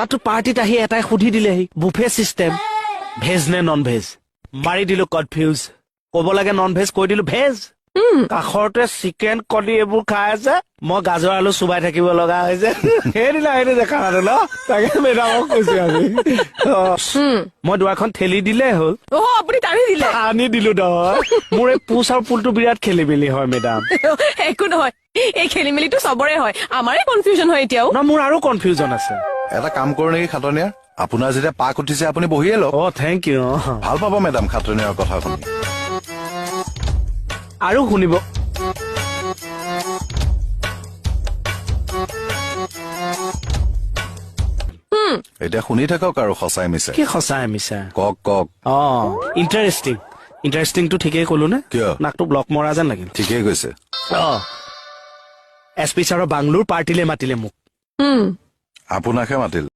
তাতো পাৰ্টিত আহি এটাই সুধি দিলেহি বুফে চিষ্টেম ভেজ নে নন ভেজ মাৰি দিলো কনফিউজ ক'ব লাগে নন ভেজ কৈ দিলো ভেজ কাষৰতে চিকেন কণী এইবোৰ খাই আছে মই গাজৰ আলু চুবাই থাকিব লগা হৈছে সেইদিনা সেইটো দেখা নালো ন তাকে মেডামক কৈছো আজি মই দুৱাৰখন ঠেলি দিলে হ'ল আপুনি টানি দিলে আনি দিলো নহয় মোৰ এই পুচ আৰু পুলটো বিৰাট খেলি মেলি হয় মেডাম একো নহয় এই খেলি মেলিটো চবৰে হয় আমাৰে কনফিউজন হয় এতিয়াও ন মোৰ আৰু কনফিউজন আছে এটা কাম কৰো নেকি খাটনিয়াৰ আপোনাৰ যেতিয়া পাক উঠিছে আপুনি বহিয়ে লওক থেংক ইউ ভাল পাব মেডাম খাটনিয়াৰ কথা শুনি আৰু শুনিব এতিয়া শুনি থাকক আৰু সঁচাই মিছে কি সঁচাই মিছা কক কক ইণ্টাৰেষ্টিংটো ঠিকেই কলো নে কিয় নাকটো ব্লক মৰা যেন লাগিল ঠিকেই কৈছে এছ পি ছাৰৰ বাংলোৰ পাৰ্টিলে মাতিলে মোক আপোনাকহে মাতিল